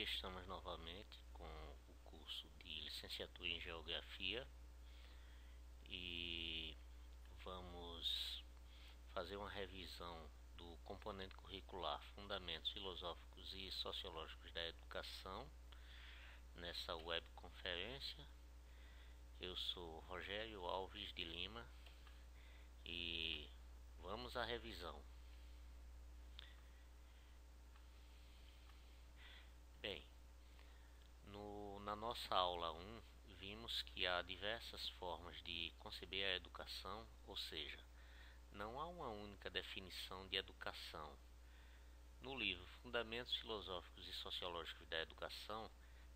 aqui estamos novamente com o curso de licenciatura em Geografia e vamos fazer uma revisão do componente curricular Fundamentos Filosóficos e Sociológicos da Educação nessa webconferência. Eu sou Rogério Alves de Lima e vamos à revisão. Bem, na nossa aula 1, vimos que há diversas formas de conceber a educação, ou seja, não há uma única definição de educação. No livro Fundamentos Filosóficos e Sociológicos da Educação,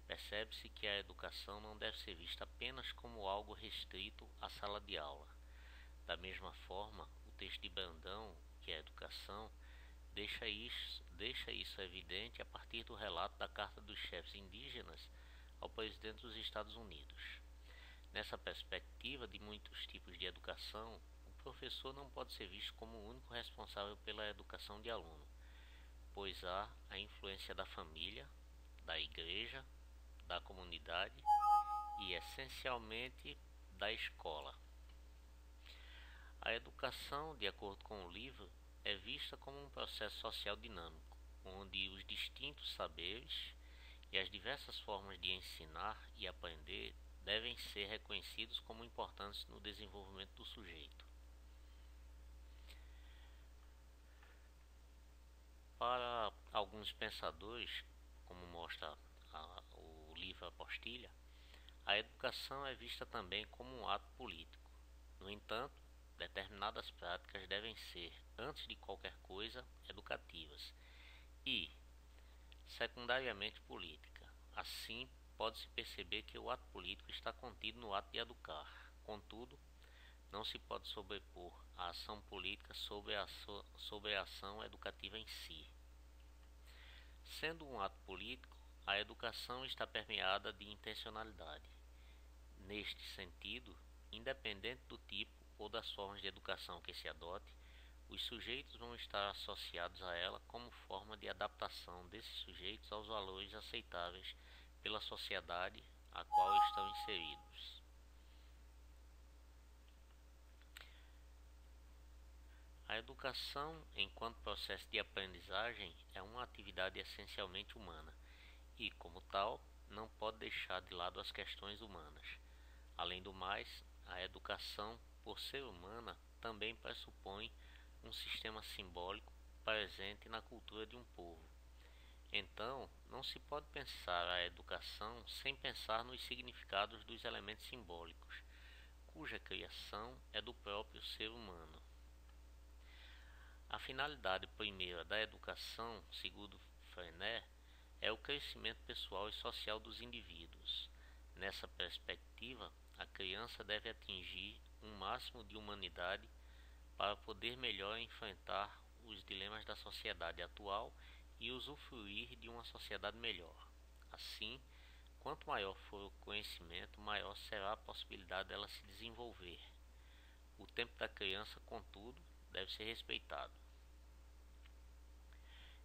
percebe-se que a educação não deve ser vista apenas como algo restrito à sala de aula. Da mesma forma, o texto de Brandão, que é a educação, deixa isso evidente a partir do relato da Carta dos Chefes Indígenas ao presidente dos Estados Unidos. Nessa perspectiva de muitos tipos de educação, o professor não pode ser visto como o único responsável pela educação de aluno, pois há a influência da família, da igreja, da comunidade e, essencialmente, da escola. A educação, de acordo com o livro, é vista como um processo social dinâmico, onde os distintos saberes e as diversas formas de ensinar e aprender devem ser reconhecidos como importantes no desenvolvimento do sujeito. Para alguns pensadores, como mostra o livro Apostilha, a educação é vista também como um ato político. No entanto, determinadas práticas devem ser, antes de qualquer coisa, educativas e, secundariamente, política. Assim, pode-se perceber que o ato político está contido no ato de educar. Contudo, não se pode sobrepor a ação política sobre a ação educativa em si. Sendo um ato político, a educação está permeada de intencionalidade. Neste sentido, independente do tipo ou das formas de educação que se adote, os sujeitos vão estar associados a ela como forma de adaptação desses sujeitos aos valores aceitáveis pela sociedade a qual estão inseridos. A educação, enquanto processo de aprendizagem, é uma atividade essencialmente humana e, como tal, não pode deixar de lado as questões humanas. Além do mais, a educação, por ser humana, também pressupõe um sistema simbólico presente na cultura de um povo. Então, não se pode pensar a educação sem pensar nos significados dos elementos simbólicos, cuja criação é do próprio ser humano. A finalidade primeira da educação, segundo Freinet, é o crescimento pessoal e social dos indivíduos. Nessa perspectiva, a criança deve atingir um máximo de humanidade para poder melhor enfrentar os dilemas da sociedade atual e usufruir de uma sociedade melhor. Assim, quanto maior for o conhecimento, maior será a possibilidade dela se desenvolver. O tempo da criança, contudo, deve ser respeitado.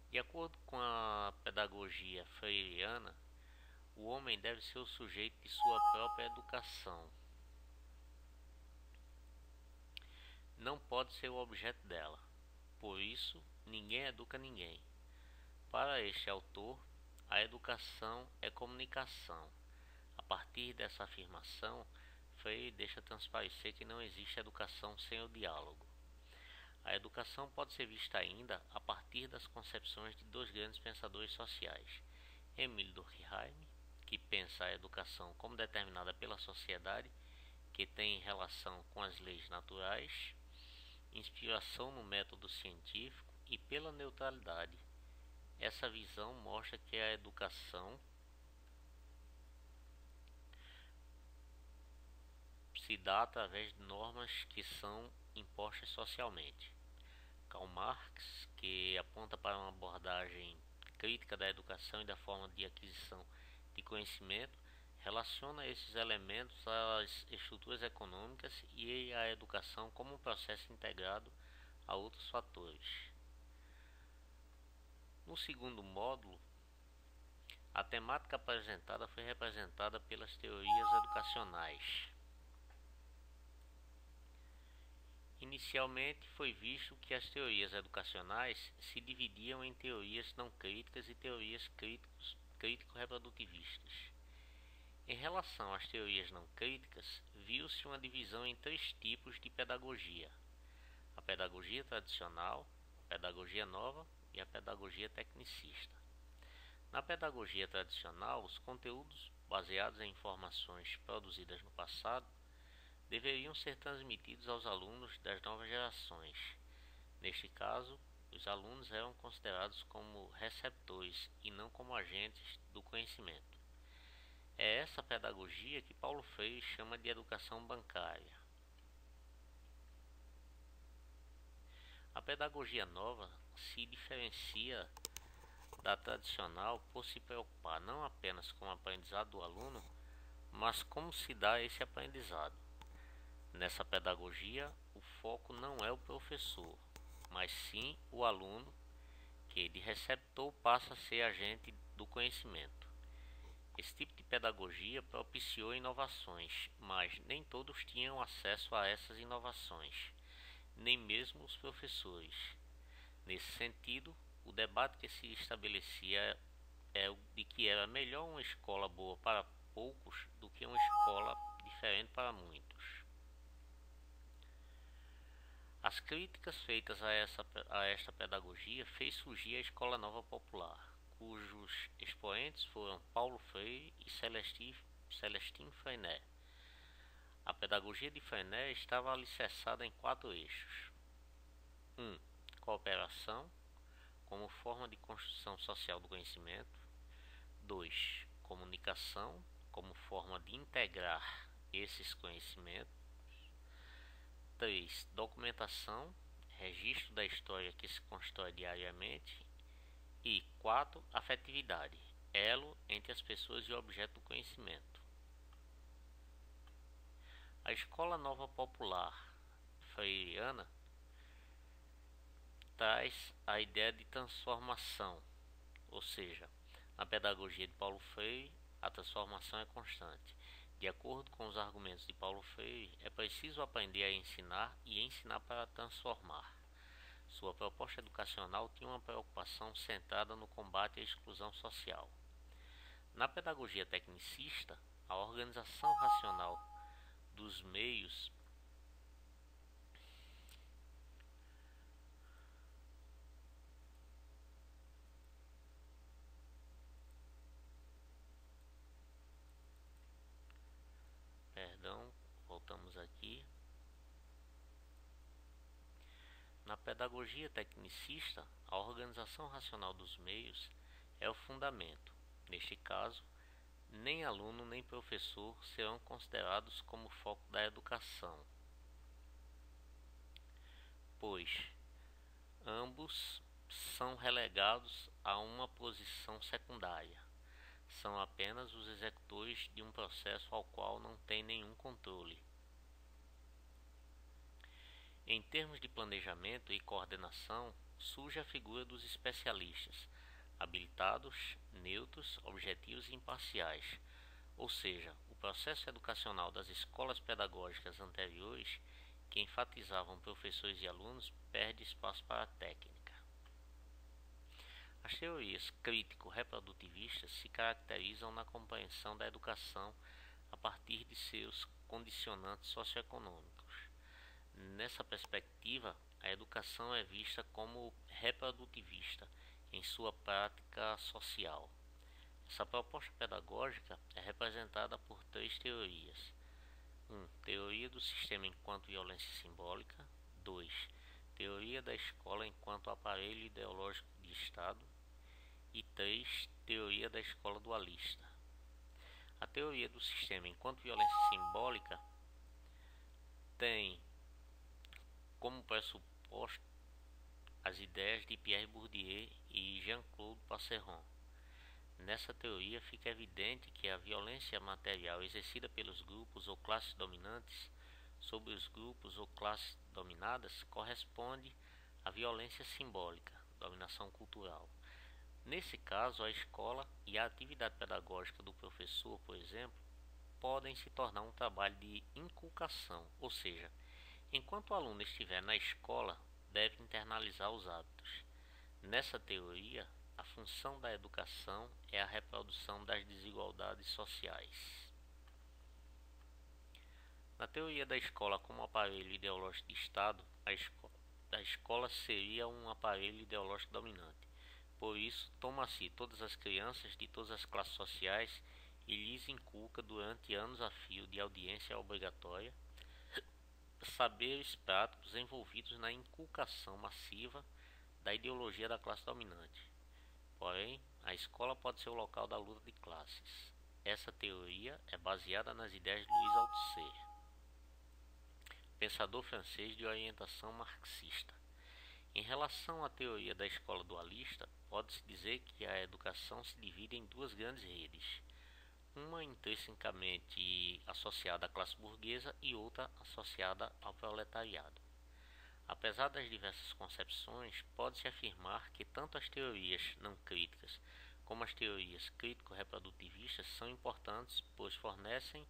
De acordo com a pedagogia freiriana, o homem deve ser o sujeito de sua própria educação. Não pode ser o objeto dela. Por isso, ninguém educa ninguém. Para este autor, a educação é comunicação. A partir dessa afirmação, Freire deixa transparecer que não existe educação sem o diálogo. A educação pode ser vista ainda a partir das concepções de dois grandes pensadores sociais, Émile Durkheim, que pensa a educação como determinada pela sociedade, que tem relação com as leis naturais, inspiração no método científico e pela neutralidade. Essa visão mostra que a educação se dá através de normas que são impostas socialmente. Karl Marx, que aponta para uma abordagem crítica da educação e da forma de aquisição de conhecimento, relaciona esses elementos às estruturas econômicas e à educação como um processo integrado a outros fatores. No segundo módulo, A temática apresentada foi representada pelas teorias educacionais. Inicialmente foi visto que as teorias educacionais se dividiam em teorias não críticas e teorias crítico-reprodutivistas. Em relação às teorias não críticas, viu-se uma divisão em três tipos de pedagogia: a pedagogia tradicional, a pedagogia nova e a pedagogia tecnicista. Na pedagogia tradicional, os conteúdos baseados em informações produzidas no passado deveriam ser transmitidos aos alunos das novas gerações. Neste caso, os alunos eram considerados como receptores e não como agentes do conhecimento. É essa pedagogia que Paulo Freire chama de educação bancária. A pedagogia nova se diferencia da tradicional por se preocupar não apenas com o aprendizado do aluno, mas como se dá esse aprendizado. Nessa pedagogia, o foco não é o professor, mas sim o aluno, que de receptor passa a ser agente do conhecimento. Esse tipo de pedagogia propiciou inovações, mas nem todos tinham acesso a essas inovações, nem mesmo os professores. Nesse sentido, o debate que se estabelecia é o de que era melhor uma escola boa para poucos do que uma escola diferente para muitos. As críticas feitas a esta pedagogia fez surgir a Escola Nova Popular, cujos expoentes foram Paulo Freire e Celestin Freinet. A pedagogia de Freinet estava alicerçada em 4 eixos: 1. Cooperação, como forma de construção social do conhecimento. 2. Comunicação, como forma de integrar esses conhecimentos. 3. Documentação, registro da história que se constrói diariamente. E 4. Afetividade, elo entre as pessoas e o objeto do conhecimento. A Escola Nova Popular freiriana traz a ideia de transformação, ou seja, na pedagogia de Paulo Freire, a transformação é constante. De acordo com os argumentos de Paulo Freire, é preciso aprender a ensinar e ensinar para transformar. Sua proposta educacional tinha uma preocupação centrada no combate à exclusão social. Na pedagogia tecnicista, a organização racional dos meios voltamos aqui. Na pedagogia tecnicista, a organização racional dos meios é o fundamento. Neste caso, nem aluno nem professor serão considerados como foco da educação, pois ambos são relegados a uma posição secundária. São apenas os executores de um processo ao qual não tem nenhum controle. Em termos de planejamento e coordenação, surge a figura dos especialistas, habilitados, neutros, objetivos e imparciais, ou seja, o processo educacional das escolas pedagógicas anteriores, que enfatizavam professores e alunos, perde espaço para a técnica. As teorias crítico-reprodutivistas se caracterizam na compreensão da educação a partir de seus condicionantes socioeconômicos. Nessa perspectiva, a educação é vista como reprodutivista em sua prática social. Essa proposta pedagógica é representada por 3 teorias. 1. Teoria do sistema enquanto violência simbólica. 2. Teoria da escola enquanto aparelho ideológico de Estado. E 3. Teoria da escola dualista. A teoria do sistema enquanto violência simbólica tem como pressuposto as ideias de Pierre Bourdieu e Jean-Claude Passeron. Nessa teoria fica evidente que a violência material exercida pelos grupos ou classes dominantes sobre os grupos ou classes dominadas corresponde à violência simbólica, dominação cultural. Nesse caso, a escola e a atividade pedagógica do professor, por exemplo, podem se tornar um trabalho de inculcação, ou seja, enquanto o aluno estiver na escola, deve internalizar os hábitos. Nessa teoria, a função da educação é a reprodução das desigualdades sociais. Na teoria da escola como aparelho ideológico de Estado, a escola seria um aparelho ideológico dominante. Por isso, toma-se todas as crianças de todas as classes sociais e lhes inculca durante anos a fio de audiência obrigatória saberes práticos envolvidos na inculcação massiva da ideologia da classe dominante. Porém, a escola pode ser o local da luta de classes. Essa teoria é baseada nas ideias de Louis Althusser, pensador francês de orientação marxista. Em relação à teoria da escola dualista, pode-se dizer que a educação se divide em duas grandes redes, uma intrinsecamente associada à classe burguesa e outra associada ao proletariado. Apesar das diversas concepções, pode-se afirmar que tanto as teorias não críticas como as teorias crítico-reprodutivistas são importantes, pois fornecem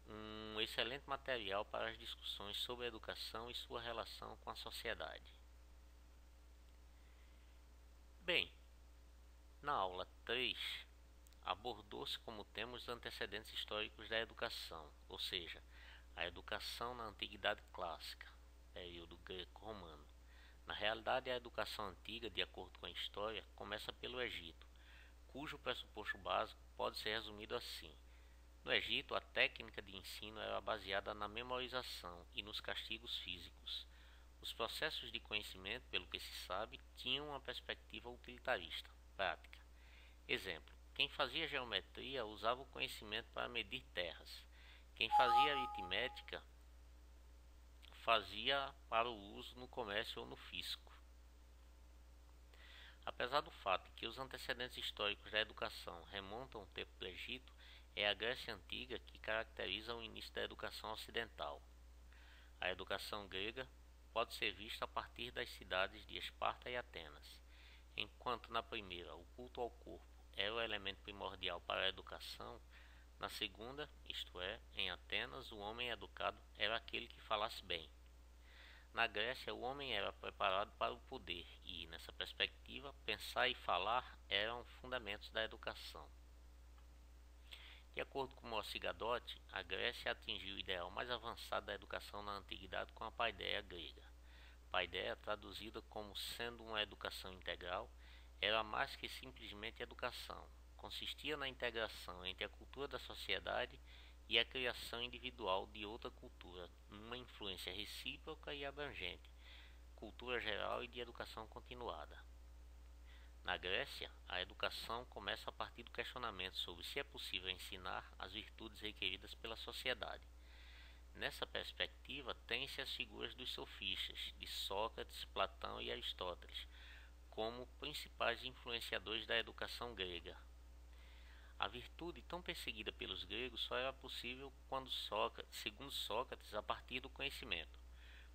um excelente material para as discussões sobre a educação e sua relação com a sociedade. Bem, na aula 3, abordou-se como tema os antecedentes históricos da educação, ou seja, a educação na Antiguidade Clássica, período greco-romano. Na realidade, a educação antiga, de acordo com a história, começa pelo Egito, cujo pressuposto básico pode ser resumido assim. No Egito, a técnica de ensino era baseada na memorização e nos castigos físicos. Os processos de conhecimento, pelo que se sabe, tinham uma perspectiva utilitarista, prática. Exemplo, quem fazia geometria usava o conhecimento para medir terras. Quem fazia aritmética fazia para o uso no comércio ou no fisco. Apesar do fato de que os antecedentes históricos da educação remontam ao tempo do Egito, é a Grécia Antiga que caracteriza o início da educação ocidental. A educação grega pode ser vista a partir das cidades de Esparta e Atenas. Enquanto na primeira o culto ao corpo era o elemento primordial para a educação, na segunda, isto é, em Atenas, o homem educado era aquele que falasse bem. Na Grécia, o homem era preparado para o poder e, nessa perspectiva, pensar e falar eram fundamentos da educação. De acordo com Morsigadotti, a Grécia atingiu o ideal mais avançado da educação na antiguidade com a paideia grega. Paideia, traduzida como sendo uma educação integral, era mais que simplesmente educação. Consistia na integração entre a cultura da sociedade e a criação individual de outra cultura, numa influência recíproca e abrangente, cultura geral e de educação continuada. Na Grécia, a educação começa a partir do questionamento sobre se é possível ensinar as virtudes requeridas pela sociedade. Nessa perspectiva, tem-se as figuras dos sofistas, de Sócrates, Platão e Aristóteles, como principais influenciadores da educação grega. A virtude tão perseguida pelos gregos só era possível segundo Sócrates, a partir do conhecimento.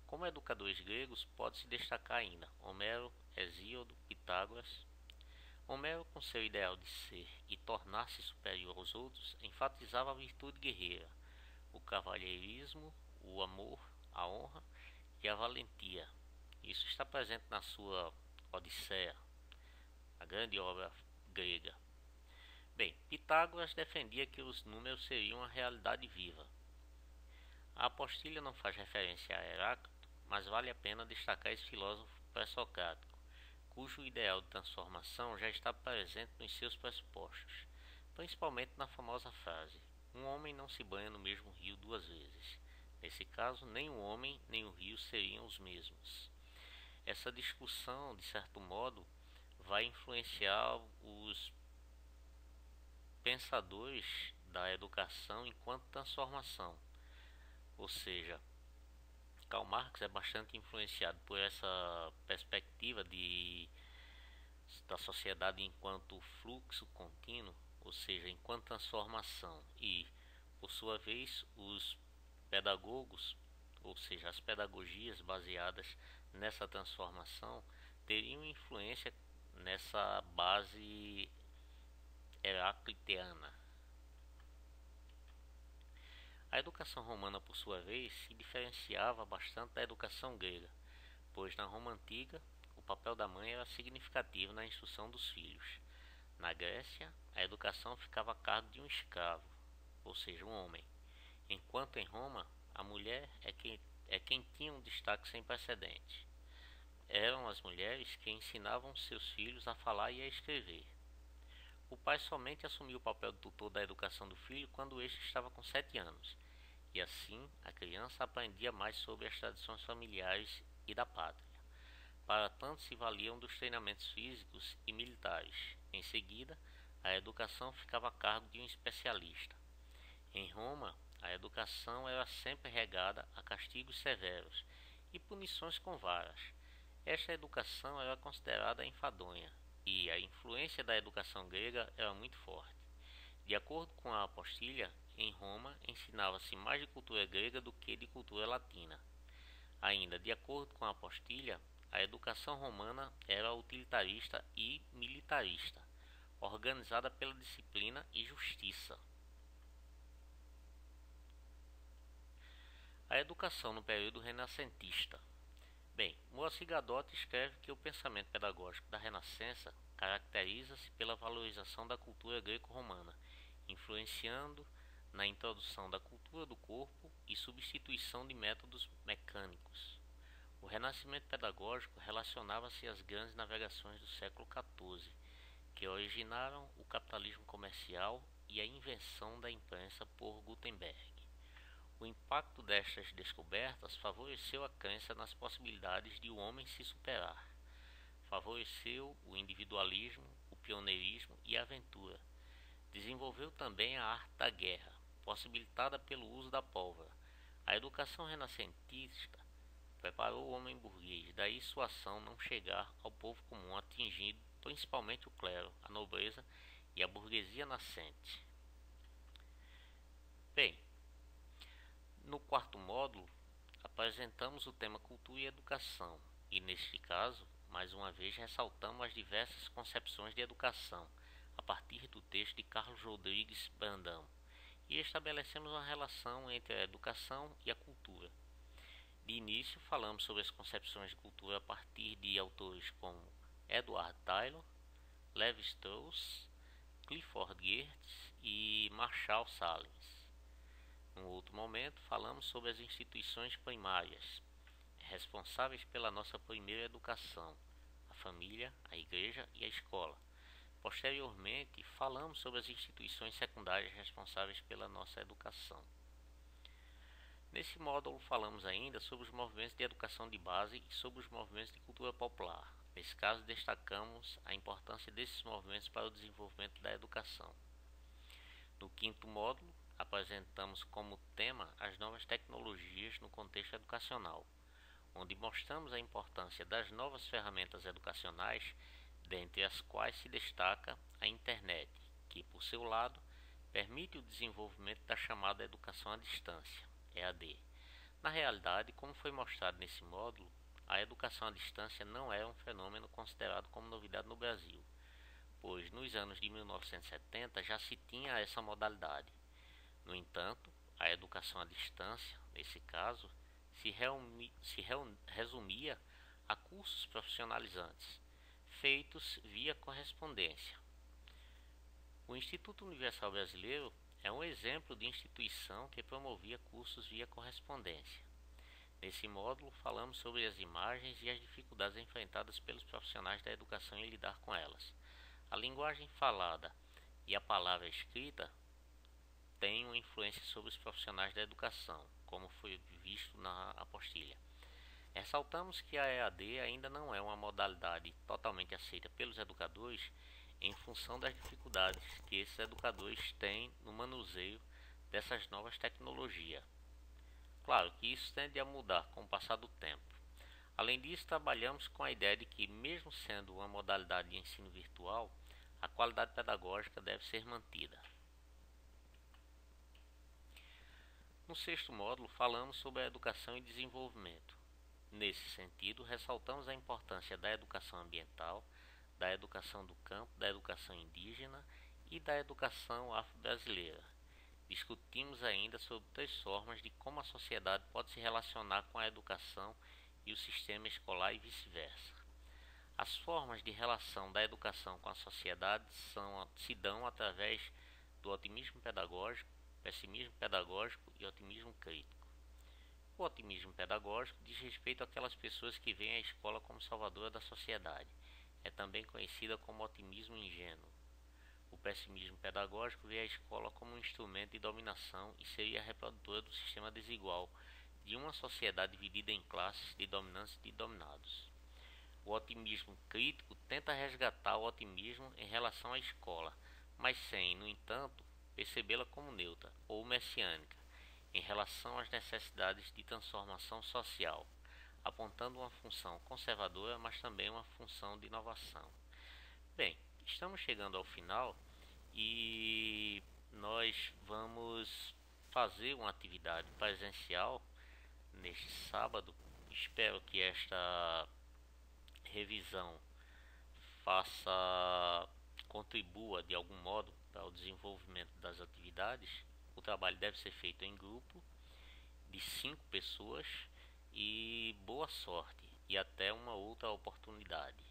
Como educadores gregos, pode-se destacar ainda Homero, Hesíodo, Pitágoras. Homero, com seu ideal de ser e tornar-se superior aos outros, enfatizava a virtude guerreira, o cavalheirismo, o amor, a honra e a valentia. Isso está presente na sua Odisseia, a grande obra grega. Bem, Pitágoras defendia que os números seriam a realidade viva. A apostilha não faz referência a Heráclito, mas vale a pena destacar esse filósofo pré-socrático, cujo ideal de transformação já está presente nos seus pressupostos, principalmente na famosa frase: um homem não se banha no mesmo rio duas vezes. Nesse caso, nem o homem nem o rio seriam os mesmos. Essa discussão, de certo modo, vai influenciar os pensadores da educação enquanto transformação, ou seja, Karl Marx é bastante influenciado por essa perspectiva da sociedade enquanto fluxo contínuo, ou seja, enquanto transformação, e, por sua vez, os pedagogos, ou seja, as pedagogias baseadas nessa transformação, teriam influência nessa base heracliteana. A educação romana, por sua vez, se diferenciava bastante da educação grega, pois na Roma antiga o papel da mãe era significativo na instrução dos filhos. Na Grécia, a educação ficava a cargo de um escravo, ou seja, um homem, enquanto em Roma a mulher é quem tinha um destaque sem precedentes. Eram as mulheres que ensinavam seus filhos a falar e a escrever. O pai somente assumia o papel de tutor da educação do filho quando este estava com 7 anos, e assim a criança aprendia mais sobre as tradições familiares e da pátria. Para tanto se valiam dos treinamentos físicos e militares. Em seguida, a educação ficava a cargo de um especialista. Em Roma, a educação era sempre regada a castigos severos e punições com varas. Esta educação era considerada enfadonha, e a influência da educação grega era muito forte. De acordo com a apostilha, em Roma ensinava-se mais de cultura grega do que de cultura latina. Ainda, de acordo com a apostilha, a educação romana era utilitarista e militarista, organizada pela disciplina e justiça. A educação no período renascentista. Bem, Moacir Gadot escreve que o pensamento pedagógico da Renascença caracteriza-se pela valorização da cultura greco-romana, influenciando na introdução da cultura do corpo e substituição de métodos mecânicos. O renascimento pedagógico relacionava-se às grandes navegações do século XIV, que originaram o capitalismo comercial e a invenção da imprensa por Gutenberg. O impacto destas descobertas favoreceu a crença nas possibilidades de o homem se superar. Favoreceu o individualismo, o pioneirismo e a aventura. Desenvolveu também a arte da guerra, possibilitada pelo uso da pólvora. A educação renascentista preparou o homem burguês, daí sua ação não chegar ao povo comum, atingindo principalmente o clero, a nobreza e a burguesia nascente. Bem, no quarto módulo, apresentamos o tema cultura e educação, e neste caso, mais uma vez ressaltamos as diversas concepções de educação, a partir do texto de Carlos Rodrigues Brandão, e estabelecemos uma relação entre a educação e a cultura. De início, falamos sobre as concepções de cultura a partir de autores como Edward Tylor, Levi Strauss, Clifford Geertz e Marshall Sahlins. Num outro momento, falamos sobre as instituições primárias, responsáveis pela nossa primeira educação, a família, a igreja e a escola. Posteriormente, falamos sobre as instituições secundárias responsáveis pela nossa educação. Nesse módulo, falamos ainda sobre os movimentos de educação de base e sobre os movimentos de cultura popular. Nesse caso, destacamos a importância desses movimentos para o desenvolvimento da educação. No quinto módulo, apresentamos como tema as novas tecnologias no contexto educacional, onde mostramos a importância das novas ferramentas educacionais, dentre as quais se destaca a internet, que, por seu lado, permite o desenvolvimento da chamada educação à distância, EAD. Na realidade, como foi mostrado nesse módulo, a educação à distância não é um fenômeno considerado como novidade no Brasil, pois nos anos de 1970 já se tinha essa modalidade. No entanto, a educação à distância, nesse caso, resumia a cursos profissionalizantes, feitos via correspondência. O Instituto Universal Brasileiro é um exemplo de instituição que promovia cursos via correspondência. Nesse módulo, falamos sobre as imagens e as dificuldades enfrentadas pelos profissionais da educação em lidar com elas. A linguagem falada e a palavra escrita têm uma influência sobre os profissionais da educação, como foi visto na apostilha. Ressaltamos que a EAD ainda não é uma modalidade totalmente aceita pelos educadores em função das dificuldades que esses educadores têm no manuseio dessas novas tecnologias. Claro que isso tende a mudar com o passar do tempo. Além disso, trabalhamos com a ideia de que, mesmo sendo uma modalidade de ensino virtual, a qualidade pedagógica deve ser mantida. No sexto módulo, falamos sobre a educação e desenvolvimento. Nesse sentido, ressaltamos a importância da educação ambiental, da educação do campo, da educação indígena e da educação afro-brasileira. Discutimos ainda sobre 3 formas de como a sociedade pode se relacionar com a educação e o sistema escolar e vice-versa. As formas de relação da educação com a sociedade se dão através do otimismo pedagógico, pessimismo pedagógico e otimismo crítico. O otimismo pedagógico diz respeito àquelas pessoas que veem a escola como salvadora da sociedade. É também conhecida como otimismo ingênuo. O pessimismo pedagógico vê a escola como um instrumento de dominação e seria reprodutora do sistema desigual de uma sociedade dividida em classes de dominantes e de dominados. O otimismo crítico tenta resgatar o otimismo em relação à escola, mas sem, no entanto, percebê-la como neutra ou messiânica em relação às necessidades de transformação social, apontando uma função conservadora, mas também uma função de inovação. Bem, estamos chegando ao final e nós vamos fazer uma atividade presencial neste sábado. Espero que esta revisão contribua de algum modo para o desenvolvimento das atividades. O trabalho deve ser feito em grupo de 5 pessoas e boa sorte e até uma outra oportunidade.